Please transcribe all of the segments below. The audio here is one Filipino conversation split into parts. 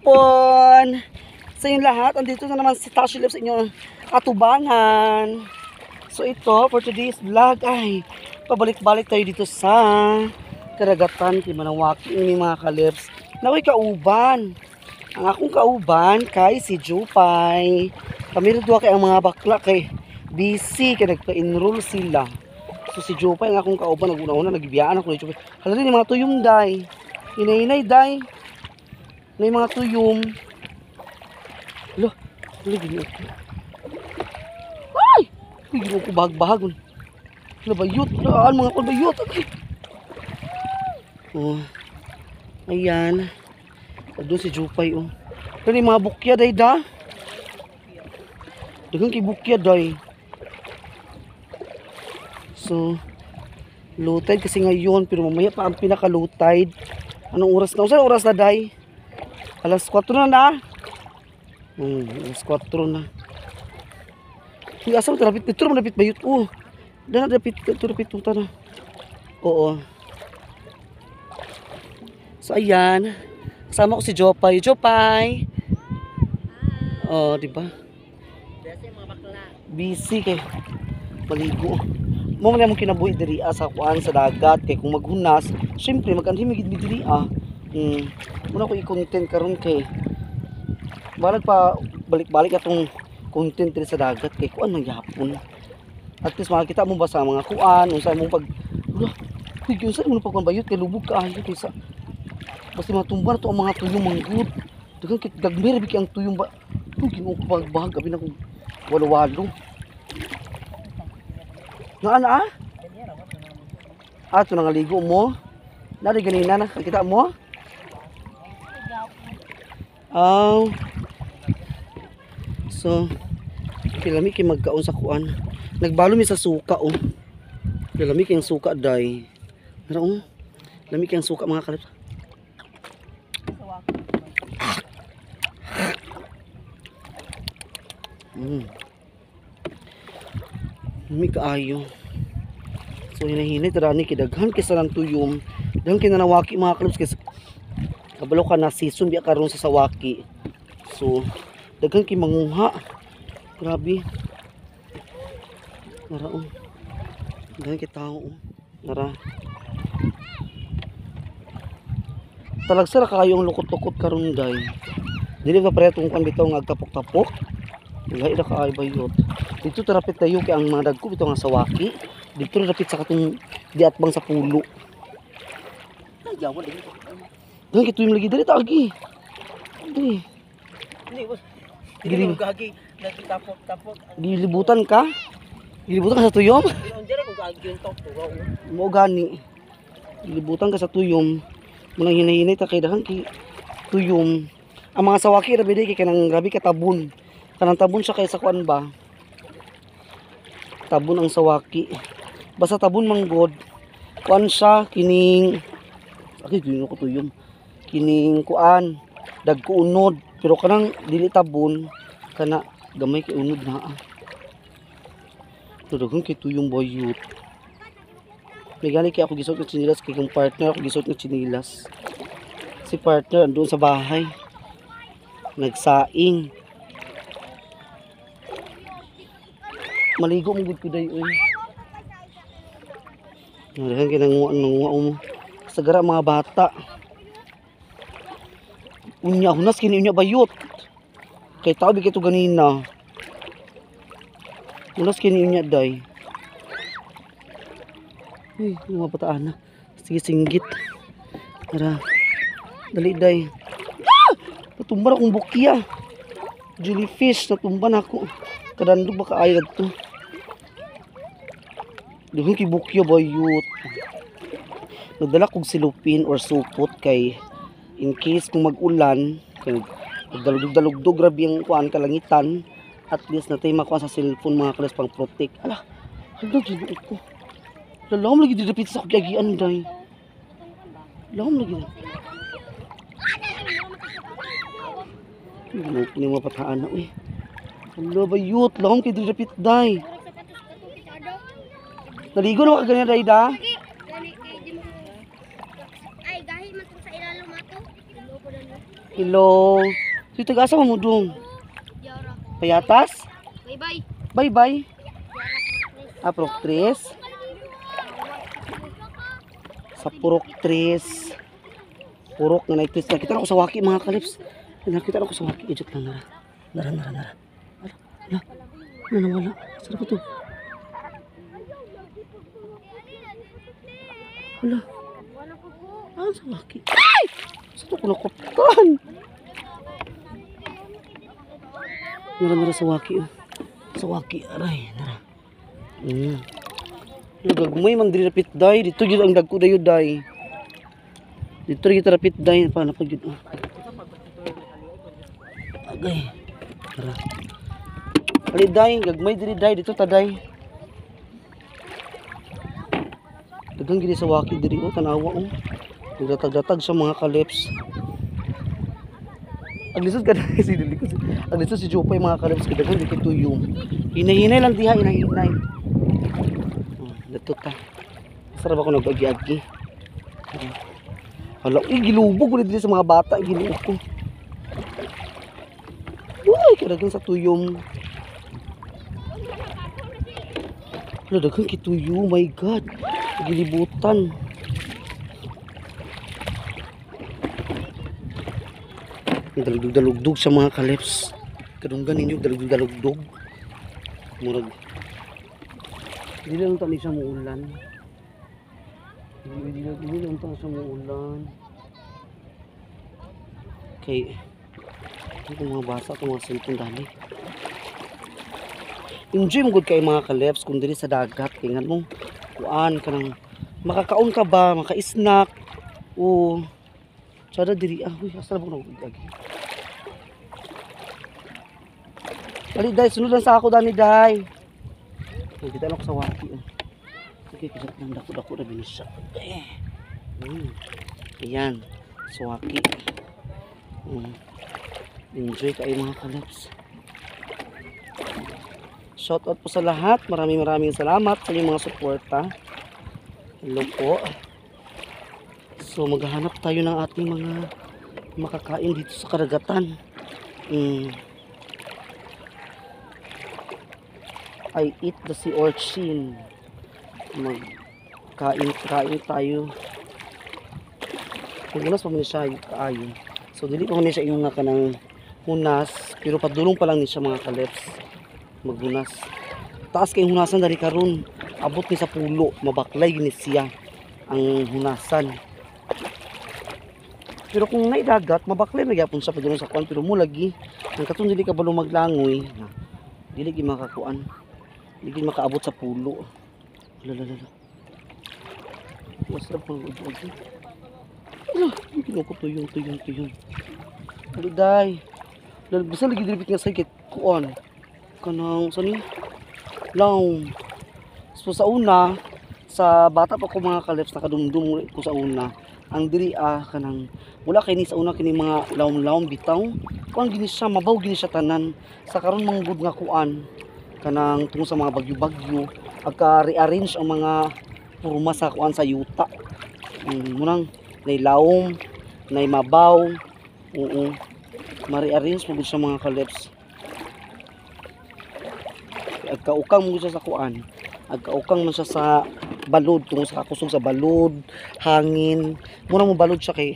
hapon sa inyong lahat. Andito na naman si Tashi Live sa inyong atubangan. So ito, for today's vlog ay pabalik-balik tayo dito sa karagatan kay Manawaki ni mga kalips. Nakoy kauban. Ang akong kauban kay si Jupay. Kami rin kay ang mga bakla kay busy kay nagpa-enroll sila. So si Jupay ang akong kauban naguna-una nagibiyaan ako ni Jupay. Hala rin mga tuyong day. Hinay-hinay day. May mga tuyong. Hala, hala gini ako. Ay! Gini ako bahag-bahag. Hala bayot. Haan mga kalbayot. Oh. Ayan. Doon si Jupay oh. Kani mga bukya day da. Dagang kay bukya day. So low tide kasi ngayon pero mamaya pa ang pinaka low tide. Anong oras na? Saan oras na day? Alas 4 na na. Alas 4 na. Hindi asam ito rapit. Ito rapit bayot. Oh. Dana rapit. Ito rapit ito na. Oo. So ayan. Kasama ko si Jopay. Jopay! Oh, di ba? Busy kay maligo. Mo man mo kinabuhi diri sa kuan sa dagat kay kung maghunas, syempre maganhimig gid diri Muna ko i-content karon kay balag pa balik-balik atong content diri sa dagat kay kuan man gyapon. At least makakita mo ba sa mga kuan, unsa mo pag unsa mo pag bayot kay lubog kaayo kay sa basta matumba to ang mga tuyong manggod. Dagang kit gagmer biki ang tuyong ba. Ginuupag bahag abi na ko walo-walo. Nga ana ah? Ato nang ligo mo. Nari ganina na kita mo? Oh. So, kilami kay magkaon sa kuan. Nagbalo mi sa suka oh. Kilami kay ang suka day. Pero lami kay ang suka mga kalip. Lami kaayo. So hinahinay tarani kidaghan kaysa lang tuyom. Daghan kinanawaki mga kalip kay kabalo ka na season biya karon sa sawaki. So daghan kay manguha. Grabe. Tara oh. Daghan kay tao oh. Tara. Talagsara kayo ang lukot-lukot karon day. Dili ba pretong kan bitaw nga agtapok-tapok. Lahi ra kaay bayot. Dito tarapit tayo kay ang mga dagko bitaw nga sawaki. Dito rapit sa katong diatbang sa pulo. Ay yawa dili. Dili kito yung lagi dali tagi. Dili. Dili gagi nagtapok-tapok. Gilibutan ka? Gilibutan ka sa tuyom? Dili ko gagi yung top ko. Mo gani. Gilibutan ka sa tuyom. Munang hinahinay ta kay dahan kay tuyom. Ang mga sawaki ra bidi kay kanang grabe ka tabon. Kanang tabon siya kay sa kuan ba? Tabon ang sawaki. Basta tabon manggod. Kuan siya kining gino ko tuyom. Kining kuan dagko unod pero kanang dili tabon kana gamay kay unod na. Daghang kay tuyong bayot. May gani kay ako gisuot ng chinilas kay kung partner ako gisuot ng chinilas. Si partner andun sa bahay. Nagsaing. Maligo mo gud ko day oy. Daghang kay nanguha mo. Sagara mga bata. Unya hunas kini unya bayot. Kay tabi kay to ganina. Hunas kini unya day. Ay, mga bataan na. Sige singgit. Tara. Dali day. Ah! Natumba na akong bukya. Jellyfish natumba na ako. Kadandog baka ayad to. Duhong ki bukya bayot. Nagdala kong silupin or supot kay in case kung mag-ulan kay dalugdog grabe ang kuan kalangitan at least natay makuha sa cellphone mga kalas pang protect. Ala, hala gid ko. Lalom lagi didapit sa kagian day. Lalom lagi. Ini mo pataan na uy. Hala bayot, lalom kay didapit day. Naligo na ka ganyan day da. Ay gahi man sa ilalom ato. Hello. Dito gasa mo dong. Yara. Payatas? Bye-bye. Bye-bye. Purok Tres. Sa Purok Tres. Purok na naitwist. Nakita na ako sa waki mga kalips. Nakita na ako sa waki. Ejok lang nara. Nara. Ala. Wala. Sarap ito. Hala. Sa waki. Ay! Saan ko nakutan? Nara sa waki. Sa waki. Aray. Nara. Gagmay mang diri rapit day. Dito yun ang dagko dayo day. Dito rin kita rapit day. Paano pag yun? Agay. Tara. Ali day. Gagmay diri day. Dito ta day. Dagang gini sa waki diri. Tanawa. Nagdatag-datag sa mga kalips. Aglisod ka na si Dilikos. Aglisod si Jopay mga kalips. Kadagang di kituyong. Hinahinay lang diha. Hinahinay. Dato ta. Sarap ako nag-agi-agi. Hala, gilubog ulit din sa mga bata. Ginubog ko. Uy, kadagang sa tuyong. Hala, dagang kituyo. My God. Gilibutan. Dalugdog sa mga kalips. Kadunggan ninyo, dalugdog. Murag. Hindi lang tani siya muulan. Hindi lang tani siya muulan. Okay. Ito mga basa, ito mga cellphone dali. Enjoy mo good kay mga kalips kung diri sa dagat. Tingnan mo. Kuan ka nang makakaon ka ba, maka-snack. O sada diri uy, asa ba ko nagagi. Dali day, sunod lang sa ako dani day. Kita na ko sa waki. Sige, kisap lang dako-dako na binisya. Ayan, sa waki. Enjoy kayo mga kalips. Shout out po sa lahat. Maraming salamat sa inyong mga suporta. Hello po. So maghahanap tayo ng ating mga makakain dito sa karagatan. I eat the sea urchin. Magkain tayo. Hunas pa man siya kaayo. So dili pa man siya yung nga kanang hunas, pero padulong pa lang ni siya mga kalips. Maghunas. Taas kay hunasan dari karon. Abot ni sa pulo, mabaklay gini siya ang hunasan. Pero kung naidagat, mabaklay magyapon sa padulong sa kuan, pero mo lagi ang katon dili ka balo maglangoy, dili gi makakuan. Dili makaabot sa pulo. Lalala. Masarap pang udo-udo. Hindi ko tuyong. Aliday. Bisa lagi dili nga sakit kuan. Kanang sani? Laong. So sa una, sa bata pa ko mga kalips nakadumdum ko sa una. Ang diri kanang wala kay ni sa una kini mga lawom-lawom bitaw. Kuan gini siya mabaw gini siya tanan. Sa karon manggod nga kuan kanang tungod sa mga bagyo-bagyo agka-rearrange ang mga purma sa kuan sa yuta. Munang nailawom, nay mabaw. Oo. Ma-rearrange mo gud sa mga kalips. Agkaukang mo siya sa kuan. Agkaukang man siya sa balod tungod sa kakusog sa balod, hangin. Muna mo balod siya kay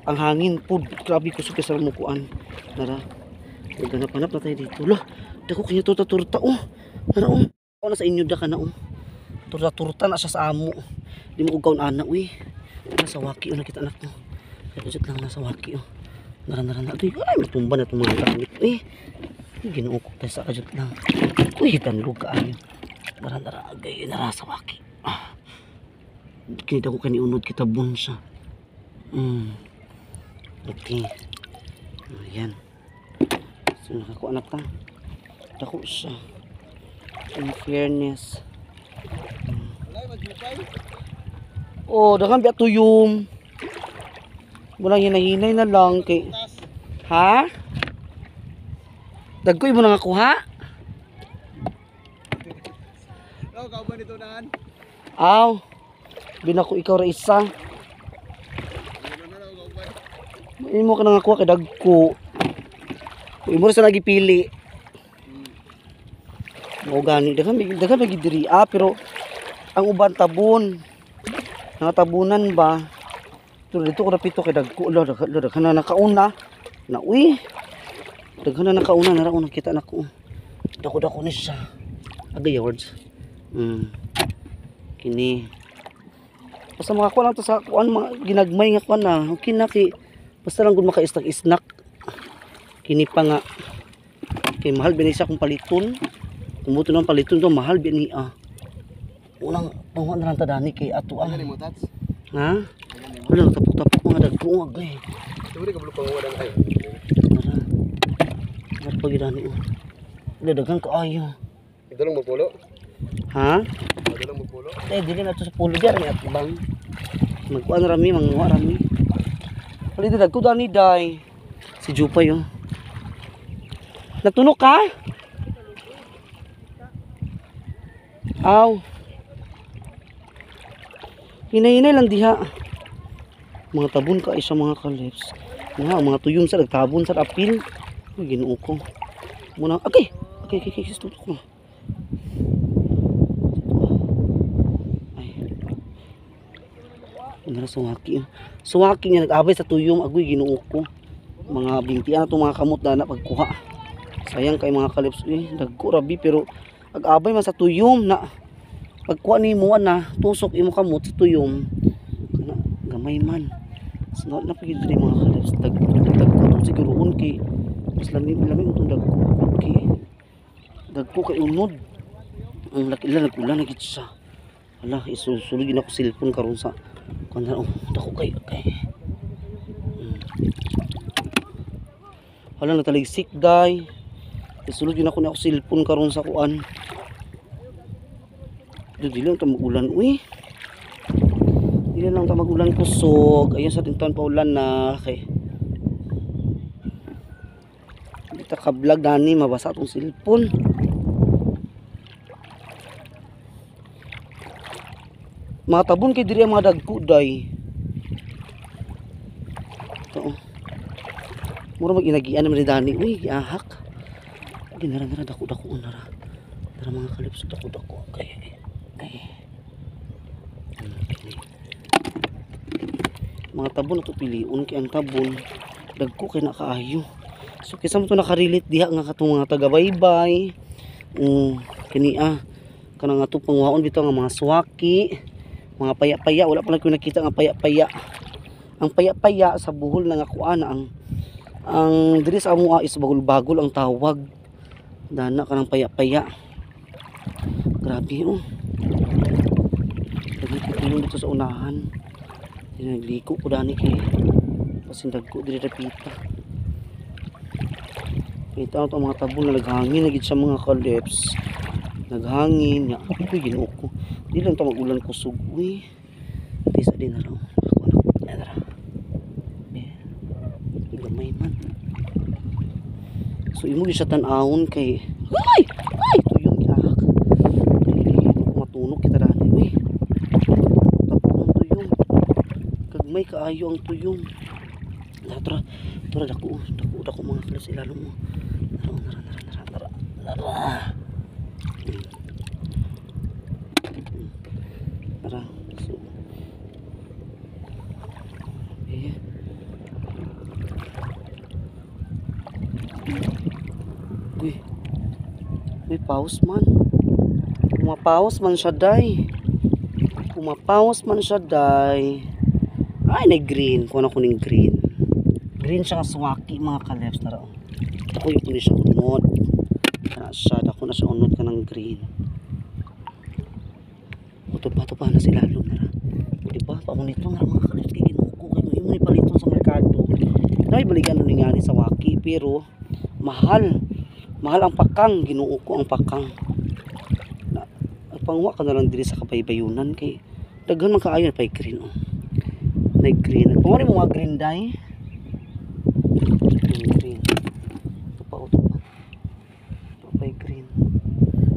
ang hangin pud grabe kusog sa mo kuan. Nara. Ganap-ganap na tayo dito. Lah, dako kanya turta-turta Nara na sa inyo da ka na Turta-turta na siya sa amo. Di mo ugaw na uy. Nasa waki nakita anak mo. Kapit lang nasa waki Nara na. Ay, matumba na itong mga gamit. Ginoo ko tayo sa kajut lang. Uy, tanlog ka ayo. Nara agay nara sa waki. Kinita ko kaniunod kita bunsa. Okay. Ayan. So nakakuha na ta. Dako siya. In fairness. Dagan biya tuyom. Walang hinahinay na lang kay. Ha? Dagkoy mo na nga kuha? Kau ba nito naan? Binako ikaw ra isa. Imo ka nang kuha kay dagko. Imo ra sa nagipili. Mo gani dagan may diri pero ang uban tabon. Nangatabunan ba? Pero dito ko napito kay dagko. Daghan na nakauna. Na uy. Daghan na nakauna na raon nakita nako. Dako-dako ni siya. Agay words. Kini. Basta mga kuha lang to sa kuan mga ginagmay nga kuan na. Okay na kay basta lang gud maka-snack. Kini pa nga. Kay mahal binay siya kung paliton. Kung buto nang paliton to mahal binay unang tungan na lang tadani kay ato Ano ni mo tats? ha? Wala tapok-tapok mga dagko agay. Dili ka bulupang wala kayo. Tara. Napagidani oh. Wala dagang kaayo. Ito lang magpulo. Ha? Ito lang magpulo. Dili na to sa pulo diyan at bang. Magkuan rami mangwa rami. Ali dagko dani day. Si Jupay oh. Natunog ka? Aw. Hinay-hinay lang diha. Mga tabon ka isa mga kalips. Nga mga tuyom sa nagtabon sa apil. Uy Ginoo ko. Muna okay. Okay tutok ko. Ay. Ano suwaki. Suwaki nga nag-abay sa tuyom agoy Ginoo ko. Mga bintian ato mga kamot na pagkuha. Sayang kay mga kalips dagko rabi pero ag-abay man sa tuyom na pagkuha ni mo na tusok imo kamot sa tuyom kana gamay man so na pagid diri mga kalips dagko siguroon kay mas lami utong dagko kay unod ang laki lang nagkulan na gid siya ala isusulugin ako cellphone karon sa kana dako kay hala nataligsik day isulugin ako na ako cellphone karon sa kuan. Dili lang ta magulan uy. Dili lang ta magulan kusog. Ayun sa tinton pa ulan na kay. Di ta ka-vlog dani mabasa tong cellphone. Mga tabon kay diri ang mga dagko day. Ito. Mura mag-inagian naman ni dani uy giahak. Ginara dako-dako nara. Tara mga kalips dako-dako kay. Mga tabon na to piliun kay ang tabon dagko kay nakaayo. So kaysa mo to nakarelate diha nga katong mga taga-baybay. Kani kanang ato pangwaon bitaw nga mga suwaki, mga paya-paya wala pa lang ko nakita nga paya-paya. Ang paya-paya sa buhol na nga kuan ang diri sa amo is bagol-bagol ang tawag. Dana kanang paya-paya. Grabe Dagko dito sa unahan. Nagliko ko dani kay pasindag ko diri repita. Kita ang mga tabon na naghangin nagid sa mga kalips. Naghangin nya ako Ginoo ko. Di lang ta magulan kusog uy. Tisa din na raw. Ako na. Dara. Gamay man. So imo gi sa tan-awon kay ay tuyong giahak. Matunog kita dani uy. May kaayo ang tuyong. Tara dako mga kalips ilalom mo. Tara. Tara. So. Uy, paus man. Pumapaus man siya day. Ay, nag-green. Kuha na ko ng green. Green siya nga suwaki mga kalips na raw. Ako yung siya unod. Ako na siya unod ka ng green. Tupa na sila lalo na ra. Diba? Pamunito nga mga kalips kay Ginoo ko. Kaya mo ipaliton sa merkado. Nay balikan nun nga ni sa waki. Pero, mahal. Mahal ang pakang. Ginoo ko ang pakang. Pangwa ka na lang diri sa kabaybayunan kay daghan man kaayo pa green green. Pangori mo mga green dye. Green. Ito pa. Green.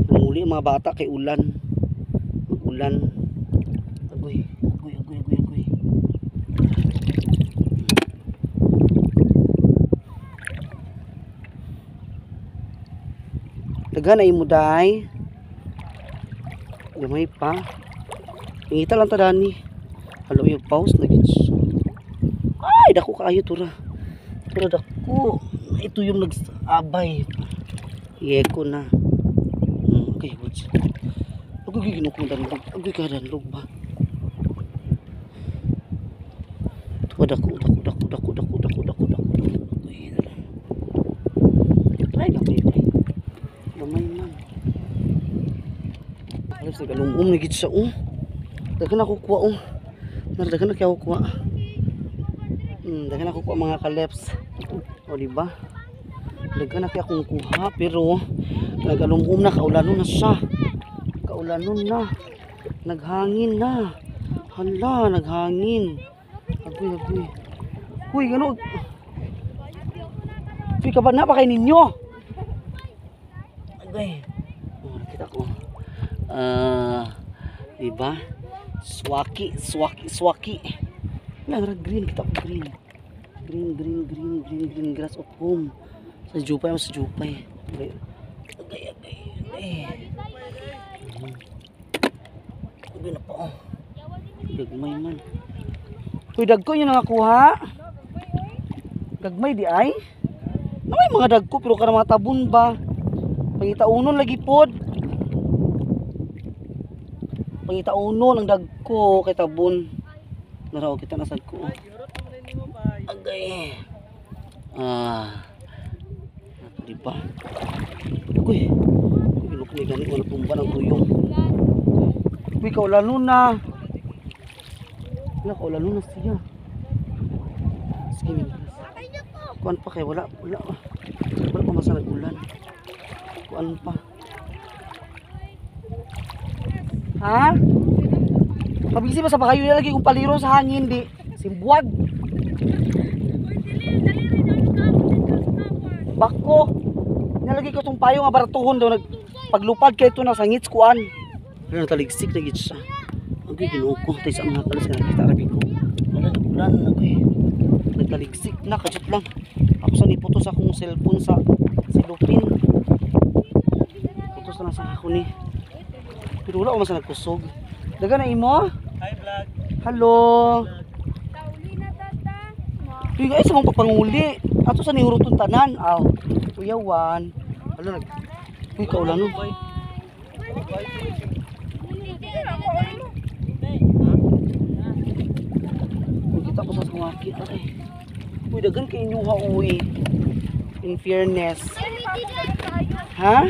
Namuli mga bata kay ulan. Mag-ulan. Agoy. Dagan na imo day. Gamay pa. Ingita lang ta dani. Halo yung pause na gid. Ay, dako kaayo tura. Tura dako. Ito yung nag-abay. Yeko na. Okay, what's ako giginok mo danlog. Ako ka danlog ba? Ito dako. Ay, gamay man. Alas nagalumom na gid siya Dagan ako kuha Dagan na kaya ako kuha. Dagan ako kuha mga kaleps. O diba? Dagan na kaya akong kuha pero nagalumom na, kaulanon na siya. Kaulanon na. Naghangin na. Hala, naghangin. Agoy. Uy, gano'n. Uy, kaban na pa kayo ninyo. Agoy. Nakita ko. Diba? Swaki. Wala, green. Kita ko green. Green grass of home. Sa jupay. Agay. Agay na pa Gagmay man. Uy, dagko yun nakakuha. Gagmay di ay. May mga dagko pero kana mga tabon ba. Pangitaunon lagi pod. Pangitaunon ang dagko kay tabon. Naraw kita nasad ko. Agay. Di ba? Uy. Bilok ni gani wala tumba ng tuyong. Uy, kaulanon na. Wala, kaulanon na siya. Sige, kuan pa kay wala pa masa nag-ulan. Kuan pa. Ha? Mabisi ba sa bakayo nilagay kong paliro sa hangin di? Simbuwag. Bako. Nilagay ko tong payo nga baratuhon daw paglupad kay ito na sangits kuan. Pero nataligsik na gid siya. Okay, ginuko tayo sa mga kalas nga nakita rabi ko. Wala nag-ulan na ko nagtaligsik na kajut lang. Ako sa niputos akong cellphone sa silupin. Putos na sa ako ni. Pero wala ko man sa nagkusog. Daga na imo? Hi vlog. Hello. Kauli na tata. Uy guys, mong papanguli. Ato sa nihuruton tanan. Aw. Kuyawan. Hala nag. Uy kaulan no. Kita ko sa sumakit ay. Uy dagan kay inyo ha uy. In fairness. Ha?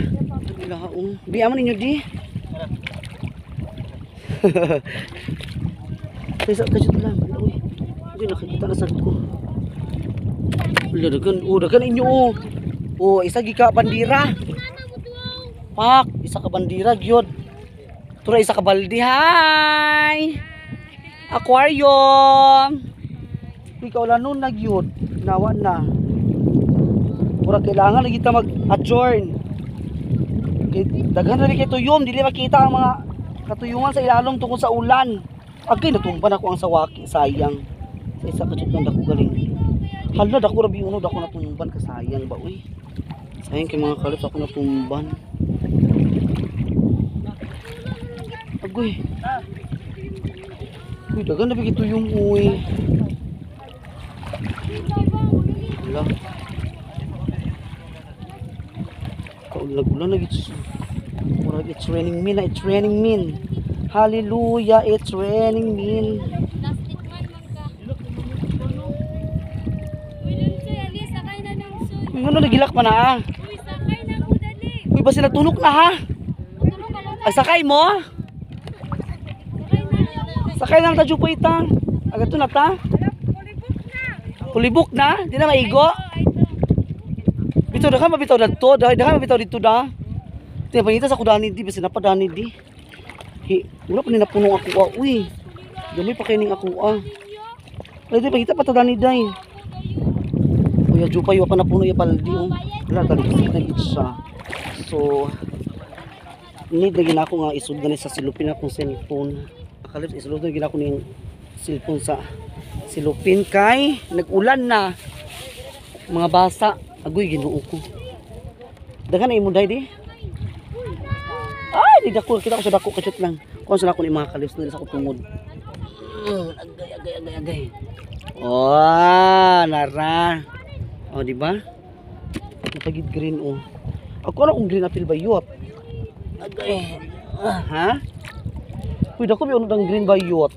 Ilaha Biya man ninyo di. Kaysa kasut lang. Uy nakikita na sad ko. Wala dagan inyo isa gika bandira. Pak, isa ka bandira gyud. Tura isa ka baldi. Hi. Aquarium. Ikaw lang nun nagyud. Nawa na. Mura kailangan na kita mag-adjourn. Daghan na rin kay tuyom. Dili makita ang mga katuyungan sa ilalong tungkol sa ulan. Agay natumban ako ang sawaki. Sayang. Sa isa ka lang dako galing. Hala, dako rabi uno. Dako natumban ka. Sayang ba uy. Sayang kay mga kalips ako natumban. Agoy. Uy, dagan na bigito yung uwi. Wala. Kaulag-ulan na gito. Murag it's raining min. It's raining min. Hallelujah, it's raining min. Uy, ano nagilak pa na ah. Uy, sakay na ako dali. Uy, ba sila tunok na ha? Ay, sakay mo? Sakay na ta jupo ita. Agad to na ta. Pulibok na. Di na maigo. Bitaw da ka mabitaw dito. Da ka mabitaw dito da. Ti panita sa kudani di basi napadani di. Wala pa ni napuno ako uy. Dami pa kining ako Ay di panita patadani day. Kuya jupa yo pa napuno ya paldi Wala talisik na gid siya. So need na ako nga isud gani sa silupin akong cellphone. Kalit isulod na gina ko ning cellphone sa silupin kay nag-ulan na mga basa. Agoy Ginoo ko. Dagan na imo day di. Ay, dako. Kita ko sa dako. Kachot lang. Kung saan ako ni mga kalips na sa kutungod. Agay. Oh, nara. Oh, di ba? Napagid green, oh. Ako na kung green apple bayot. Agay. Ha? Uy, dako may unod ang green bayot.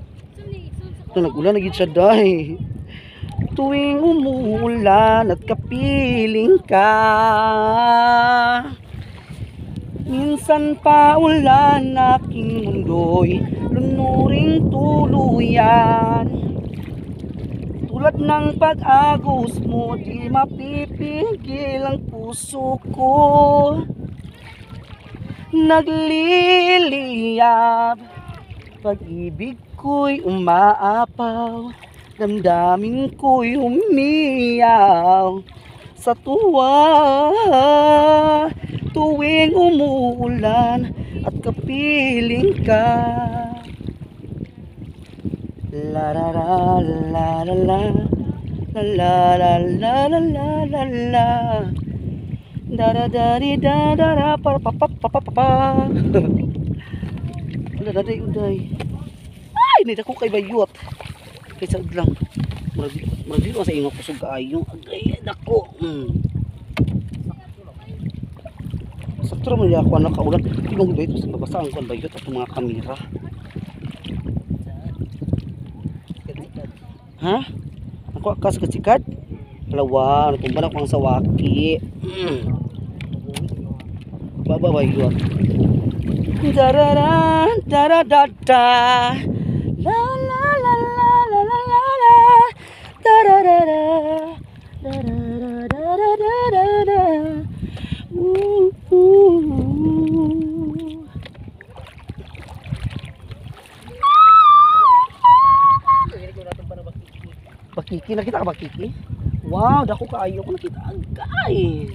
Ito, nag-ulan na gid siya, day. Tuwing umuulan at kapiling ka, minsan pa ulan aking mundo'y lunuring tuluyan. Tulad ng pag-agos mo, di mapipigil ang puso ko. Nagliliyab, pag-ibig ko'y umaapaw, damdamin ko'y humiyaw sa tuwa. Tuwing umuulan at kapiling ka, la la la la la la la la la la la la la da da da di da da da pa pa pa pa pa pa. Wala na day uday. Ay, nita ko kay bayot. Kaysa lang. Marami ko sa ingo kusog kaayo. Agay, nako. Sakto naman niya ako ang nakaulan. Tinong ba ito sa babasa ang kwan bayot at mga kamera. Ha? Ako akas kasikat? Alawa, natumba na ko ang sawaki. Baba bayot. Darara, daradada. La la la la la la la la. Darara, darara. Bakiki, nakita ka bakiki? Wow, dako kaayo ko nakita agay.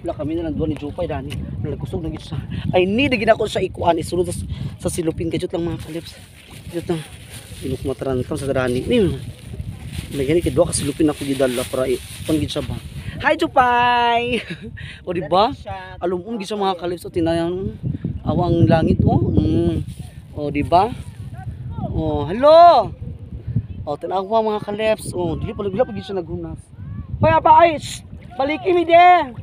Wala kami na nanduan ni Jupay dani. Nalakusog na gid siya. I need gid ako sa ikuan isulod sa silupin kay lang mga kalips. Jut lang. Inok matrantam sa dani. Ni. Lagyan ni kedua ka silupin ako gidala para panggid siya ba. Hi Jupay. O di ba? Alumum gid siya mga kalips o tinayang awang langit oh. O di ba? Oh, hello. O tanawa mga kalips. Oh, dili pa gid siya naghunas. Hoy apa ay. Baliki mi de.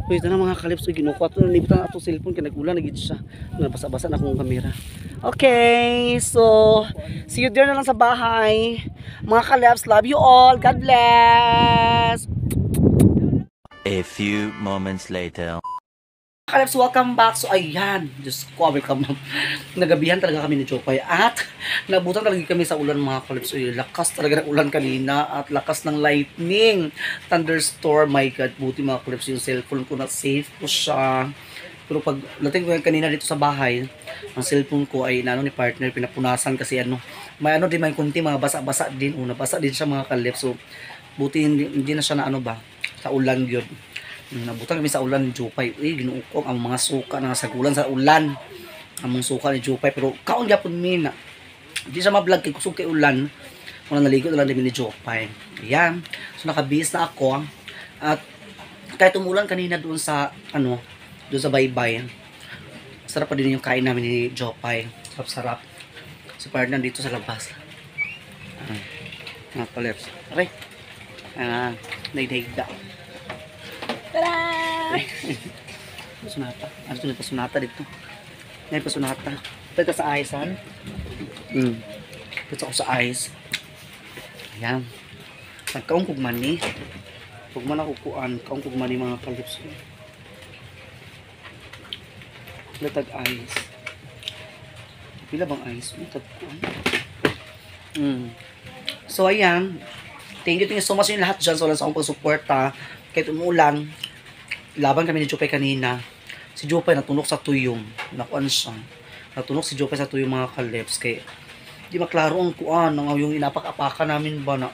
Pwede na mga kalips, ginukuha ito, nalibutan na itong cellphone, kaya nag-ulan, nagid siya. Nabasa-basa na akong kamera. Okay, so, see you there na lang sa bahay. Mga kalips, love you all. God bless. A few moments later. Mga kalips, welcome back. So, ayan. Diyos ko, welcome. Nagabihan talaga kami ni Jopay. At, nabutan talaga kami sa ulan mga kalips. Uy, lakas talaga ng ulan kanina. At lakas ng lightning. Thunderstorm. My God, buti mga kalips. Yung cellphone ko na safe ko siya. Pero pag natin ko kanina dito sa bahay, ang cellphone ko ay ni partner, pinapunasan kasi may din, may kunti, mga basa-basa din. Nabasa din siya mga kalips. So, buti hindi na siya na sa ulan yun. Nabutan kami sa ulan ni Jupay. Ginuukong ang mga suka na sagulan sa ulan. Ang mga suka ni Jupay. Pero kaon gyapon mi na. Hindi siya ma-vlog kay kusog kay ulan. Muna naligo na lang din ni Jupay. Ayan. So nakabihis na ako. At kahit umulan kanina doon sa doon sa baybay. Sarap pa din yung kain namin ni Jupay. Sarap-sarap. Si partner dito sa labas. Mga kalips. Okay. Naigda. Tada! Pasunata. Ano ito na pasunata dito? Ngayon pasunata. Pwede sa ice, han? Pwede ako sa ice. Ayan. Nagkaong kugmani. Kugman ako kuan. Kaong kugmani mga kalips. Latag ice. Pila bang ice? Latag kuan. So, ayan. Thank you so much yung lahat dyan. So, wala sa akong pag-suporta. Kahit umulan, laban kami ni Jopay kanina. Si Jopay natunok sa tuyong. Nakuan siya. Natunok si Jopay sa tuyong mga kalips. Kaya di maklaro ang kuan. Yung inapak-apaka namin ba na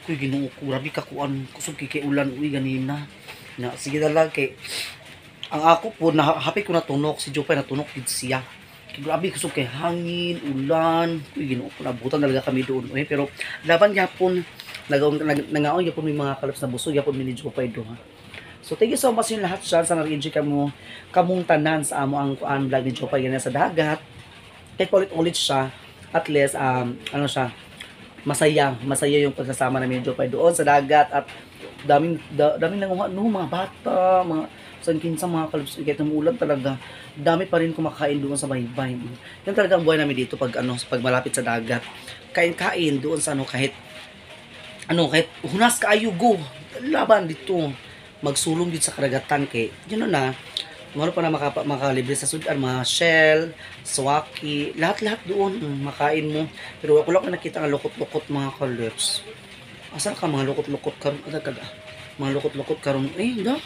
uy, Ginoo ko. Grabe ka kuan. Kusog kay ulan. Uy, ganina. Na, sige dalag kay ang ako po, happy ko natunok. Si Jopay natunok din siya. Kaya grabe kusog kay hangin, ulan. Uy, Ginoo ko. Nabutan talaga kami doon. Uy, pero laban yapon. Nangaon yapon may mga kalips na busog. Yapon mini Jopay doon. So thank you so much yung lahat dyan sa nag-enjoy kamong tanan sa amo ang vlog ni Jopay ganyan sa dagat. Kaya ulit-ulit siya. At least, siya, masaya yung pagsasama namin ni Jopay doon sa dagat. At daming nanguha, mga bata, mga kinsa mga kalabs, kahit umulan talaga, dami pa rin kumakain doon sa baybay. Yan talaga ang buhay namin dito pag malapit sa dagat. Kain doon sa kahit hunas ka ayugo, laban dito. Magsulong dito sa karagatan kay yun na ano pa na makalibre sa sudan, mga shell, swaki, lahat doon makain mo. Pero wala ko nakita nga lukot-lukot mga kalabs. Asan ka mga lukot-lukot karon mga lukot-lukot karon da.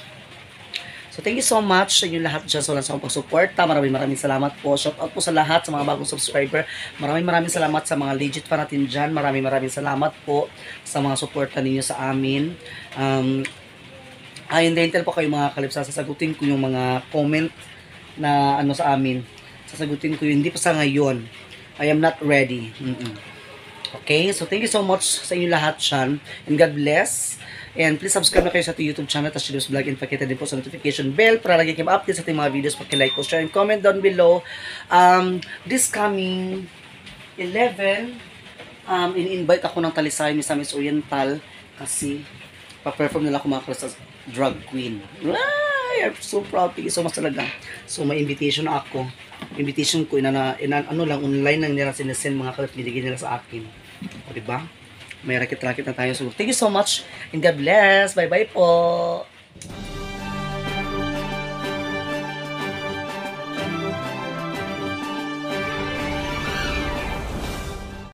So thank you so much sa inyo lahat dyan sa walang sakong pagsuporta. Maraming salamat po. Shout out po sa lahat sa mga bagong subscriber. Maraming salamat sa mga legit pa natin dyan. Maraming salamat po sa mga suporta ninyo sa amin. Hintayin po kayo mga kalipsa. Sasagutin ko yung mga comment na sa amin. Sasagutin ko yun. Hindi pa sa ngayon. I am not ready. Okay? So thank you so much sa inyo lahat dyan. And God bless. And please subscribe na kayo sa ating YouTube channel, Tashilos Vlog, and pakita din po sa notification bell para lagi kayo update sa ating mga videos. Paki-like po, share, and comment down below. This coming 11, in-invite ako ng Talisay, Misamis Oriental, kasi pa-perform nila ako mga sa drag queen. I'm so proud. Thank you so much talaga. So may invitation na ako. Invitation ko, online lang nila sinesend mga kalap, binigay nila sa akin. O diba? May rakit-rakit na tayo. So, thank you so much and God bless. Bye-bye po.